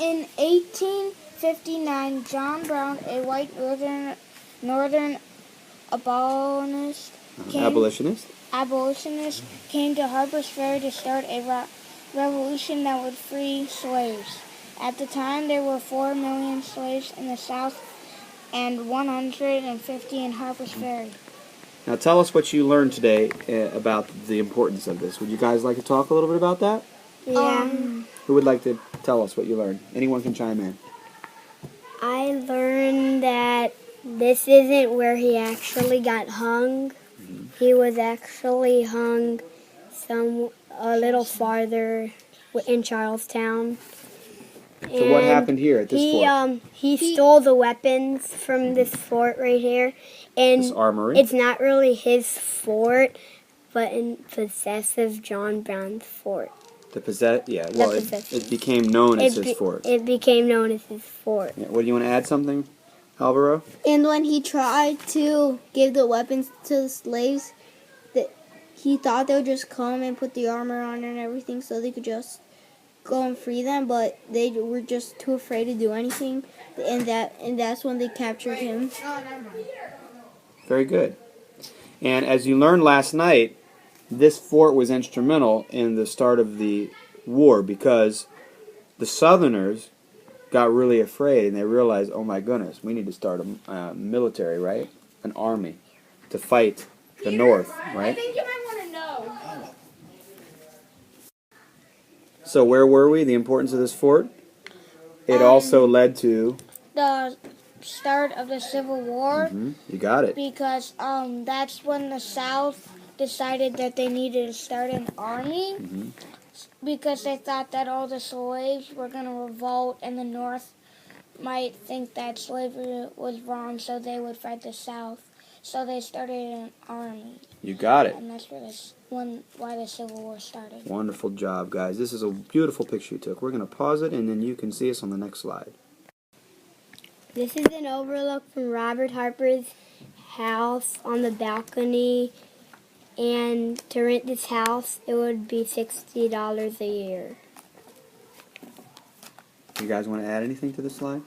In 1859, John Brown, a white northern abolitionist, came to Harper's Ferry to start a revolution that would free slaves. At the time, there were 4 million slaves in the South and 150 in Harper's Ferry. Now tell us what you learned today about the importance of this. Would you guys like to talk a little bit about that? Yeah. Who would like to tell us what you learned? Anyone can chime in. I learned that this isn't where he actually got hung. Mm-hmm. He was actually hung a little farther in Charlestown. So what happened here at this fort? He stole the weapons from this fort right here. And this armory? It's not really his fort, but in possessive John Brown's fort. It became known as his fort. It became known as his fort. Yeah. What, do you want to add something, Alvaro? And when he tried to give the weapons to the slaves, he thought they would just come and put the armor on and everything so they could just go and free them, but they were just too afraid to do anything, and that's when they captured him. Very good. And as you learned last night, this fort was instrumental in the start of the war because the Southerners got really afraid and they realized, oh my goodness, we need to start a military, right? An army to fight the North, right? I think you might want to know. So where were we? The importance of this fort? It also led to the start of the Civil War. You got it. Because that's when the South decided that they needed to start an army because they thought that all the slaves were going to revolt and the North might think that slavery was wrong, so they would fight the South. So they started an army. You got it. And that's why the Civil War started. Wonderful job, guys. This is a beautiful picture you took. We're going to pause it, and then you can see us on the next slide. This is an overlook from Robert Harper's house on the balcony. And to rent this house, it would be $60 a year. You guys want to add anything to the slide?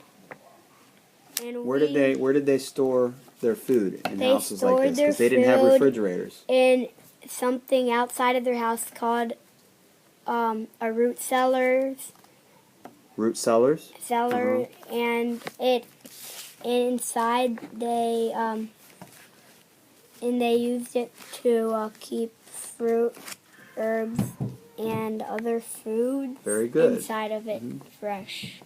And where did they store their food in houses like this? Because they didn't have refrigerators. In something outside of their house called a root cellars. Root cellars? Cellar, and inside they used it to keep fruit, herbs, and other foods inside of it fresh.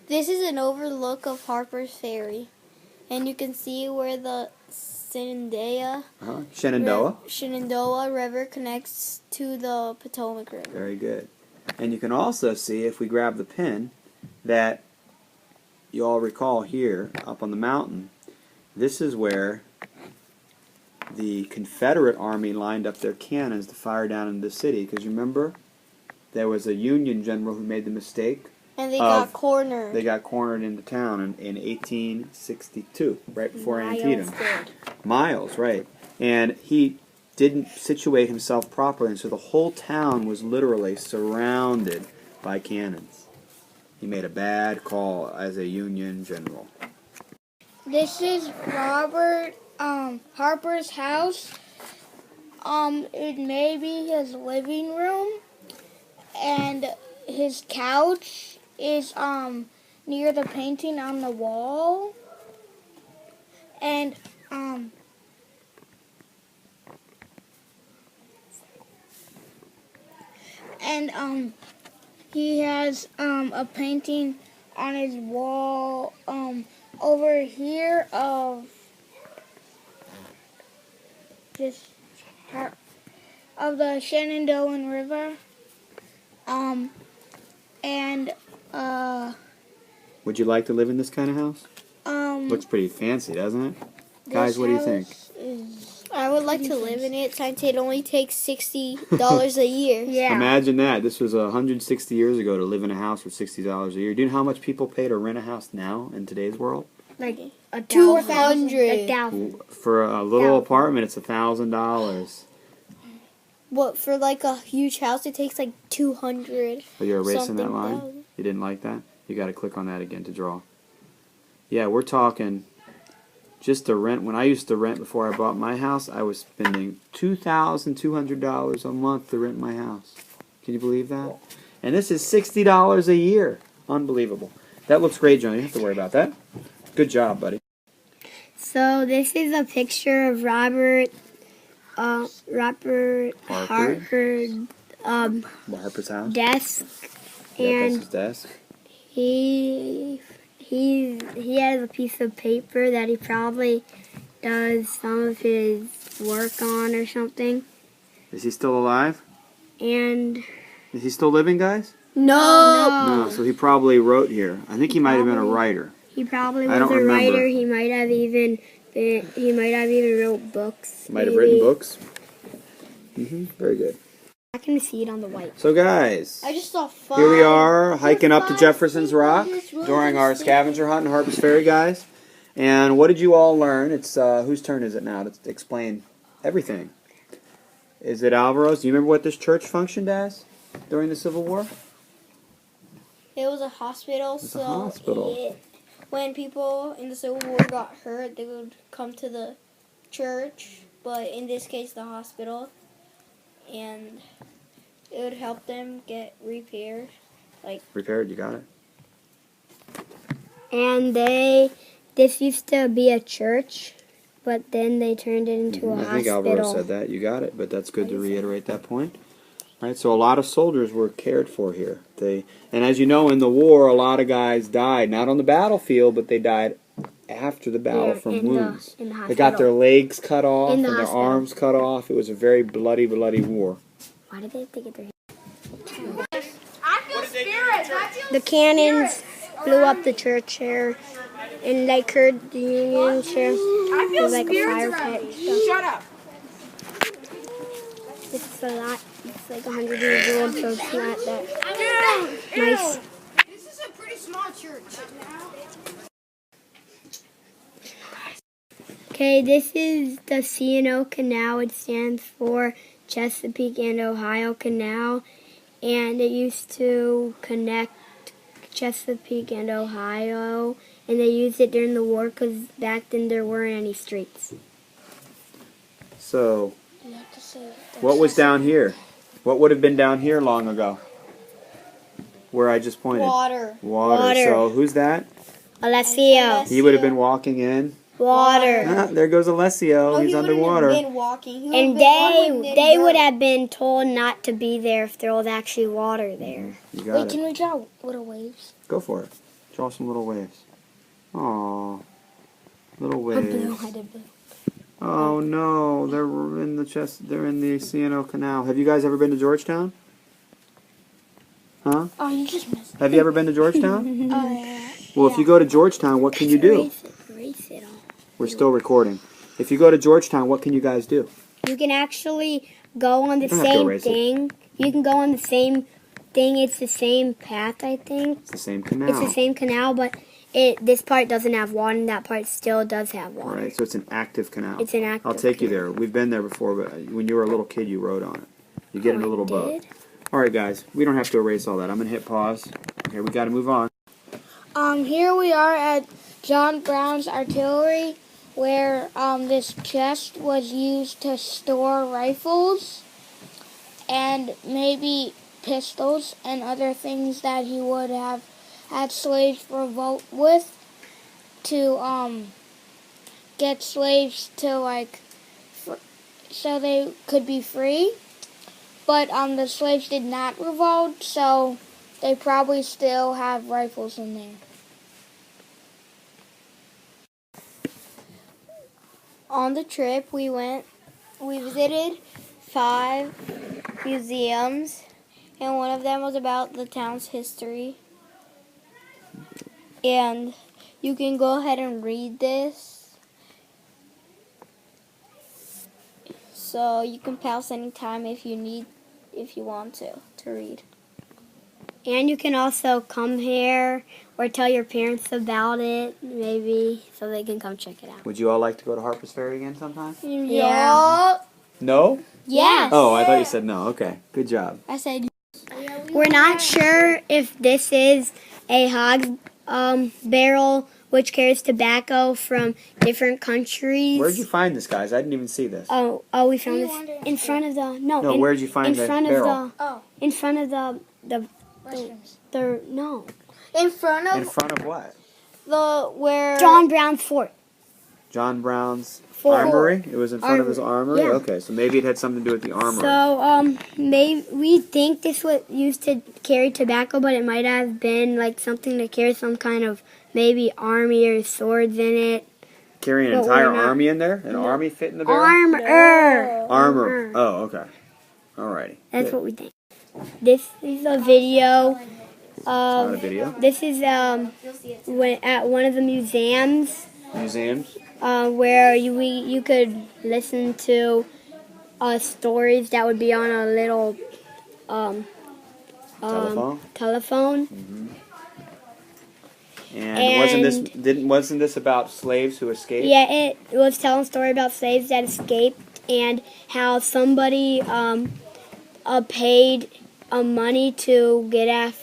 This is an overlook of Harper's Ferry, and you can see where the Shenandoah River connects to the Potomac River. Very good. And you can also see, if we grab the pin, that you all recall here, up on the mountain, this is where the Confederate Army lined up their cannons to fire down into the city. Because you remember, there was a Union general who made the mistake. And they got cornered. They got cornered into town in 1862, right before Antietam. Miles, right. And he didn't situate himself properly, and so the whole town was literally surrounded by cannons. He made a bad call as a Union general. This is Robert Harper's house. It may be his living room, and his couch is near the painting on the wall, and he has a painting on his wall over here of the Shenandoah River. Would you like to live in this kind of house? Looks pretty fancy, doesn't it? Guys, what do you think? I would like to live in it since it only takes $60 a year. Yeah. Imagine that. This was 160 years ago to live in a house for $60 a year. Do you know how much people pay to rent a house now in today's world? Like $200. For a little apartment, it's $1,000. what for like a huge house it takes like 200. Oh, you're erasing that something line? thousand. You didn't like that? You got to click on that again to draw. Yeah, we're talking just to rent. When I used to rent before I bought my house, I was spending $2,200 a month to rent my house. Can you believe that? And this is $60 a year. Unbelievable. That looks great, Jonah. You don't have to worry about that. Good job, buddy. So this is a picture of Robert Harper. Harper's house. desk, Yeah, that's and his desk. he has a piece of paper that he probably does some of his work on or something. Is he still alive? And Is he still living, guys? no, No, so he probably wrote here. I think he might have been a writer. he probably I was don't a remember. writer. He might have even wrote books. Might have maybe. written books. Very good. I can see it on the white. So, guys, I just saw 5. here we are hiking up to Five Jefferson's Rock people during our just scavenger hunt in Harper's Ferry, guys. And what did you all learn? It's whose turn is it now to explain everything? Is it Alvaro's? Do you remember what this church functioned as during the Civil War? It was a hospital, It's a so hospital. when people in the Civil War got hurt, they would come to the church, but in this case, the hospital, and it would help them get repaired. Repaired, you got it. And this used to be a church, but then they turned it into a I hospital. think Alvaro said that. You got it, but that's good to reiterate that point. Right, so a lot of soldiers were cared for here. And as you know, in the war, a lot of guys died, not on the battlefield, but they died after the battle Yeah, from in the- wounds. in the They got their hospital. legs cut off In and the their hospital. arms cut off. It was a very bloody, bloody war. Why did they have to get their I feel spirits. I feel The cannons blew up the church here, and like heard the Union here. I feel There's like a spirits fire around pit. me. Shut up. It's a lot. It's like 100 years old, so it's not that nice. This is a pretty small church. Okay, this is the C&O Canal. It stands for Chesapeake and Ohio Canal, and it used to connect Chesapeake and Ohio, and they used it during the war because back then there weren't any streets. So, You have to say it. what was down here? What would have been down here long ago? Where I just pointed. water. Water. So, who's that? Alessio. He would have been walking in. Water. Ah, there goes Alessio. He's he wouldn't underwater. have been walking. He would And have been walking they in would dirt. have been told not to be there if there was actually water there. You got Wait, it. can we draw little waves? Go for it. Draw some little waves. Aw. Little Blue, waves. I did blue. Oh no, they're in the chest. They're in the C&O Canal. Have you guys ever been to Georgetown? Huh? Oh, you just missed. Have you ever been to Georgetown? Oh, yeah. Well, if you go to Georgetown, what can you do? Erase it all. We're still recording. If you go to Georgetown, what can you guys do? You can actually go on the don't have to same erase it. thing. You can go on the same thing. It's the same path, I think. It's the same canal. It's the same canal, but this part doesn't have water, and that part still does have water. Right, so it's an active canal. It's an active I'll take you canal. there. We've been there before, but when you were a little kid, you rode on it. You get in a little boat. Did? All right, guys, we don't have to erase all that. I'm going to hit pause. Okay, we got to move on. Here we are at John Brown's Artillery, where this chest was used to store rifles and maybe pistols and other things that he would have had slaves revolt with to get slaves to so they could be free. But the slaves did not revolt, so they probably still have rifles in there. On the trip, we visited 5 museums, and one of them was about the town's history. And you can go ahead and read this. So you can pause anytime if you want to read. And you can also come here or tell your parents about it, maybe, so they can come check it out. Would you all like to go to Harper's Ferry again sometime? Yeah. No? Yes. Oh, I thought you said no. Okay, good job. I said. We're not sure if this is a hog barrel which carries tobacco from different countries. Where'd you find this, guys? I didn't even see this. Oh, we found this in front of the No, where'd you find the barrel? In front of the no. In front In of front of what? where John Brown's fort. John Brown's Fort. armory? It was in front of his armory? Yeah. Okay, so maybe it had something to do with the armory. So, maybe we think this was used to carry tobacco, but it might have been like something to carry some kind of maybe army or swords in it. Carry an but entire we're not- army in there? An army fit in the barrel? Armor. Oh, okay. Alrighty. That's Good. what we think. This is a video. Not a video. This is at one of the museums Museums? where you could listen to stories that would be on a little Telephone? telephone. And wasn't this about slaves who escaped? Yeah, it was telling a story about slaves that escaped and how somebody paid money to get out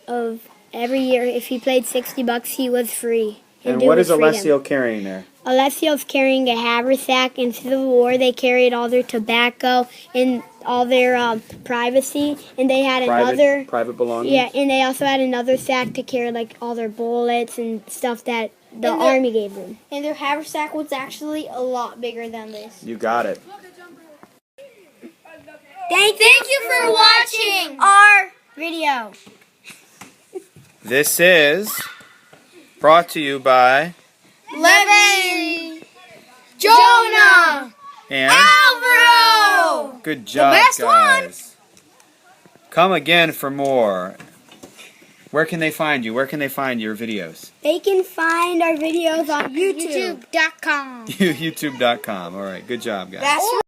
of every year. If he paid $60, he was free. And what is Alessio carrying there? Alessio's carrying a haversack. In Civil War, they carried all their tobacco and all their privacy, and they had Private belongings? Yeah, and they also had another sack to carry like all their bullets and stuff that the army gave them. And their haversack was actually a lot bigger than this. You got it. Thank you for watching our video. This is brought to you by Levente, Jonah, and Alvaro. good job, best guys. Come again for more. Where can they find you? Where can they find your videos? They can find our videos on YouTube. YouTube.com. YouTube.com. All right, good job, guys. That's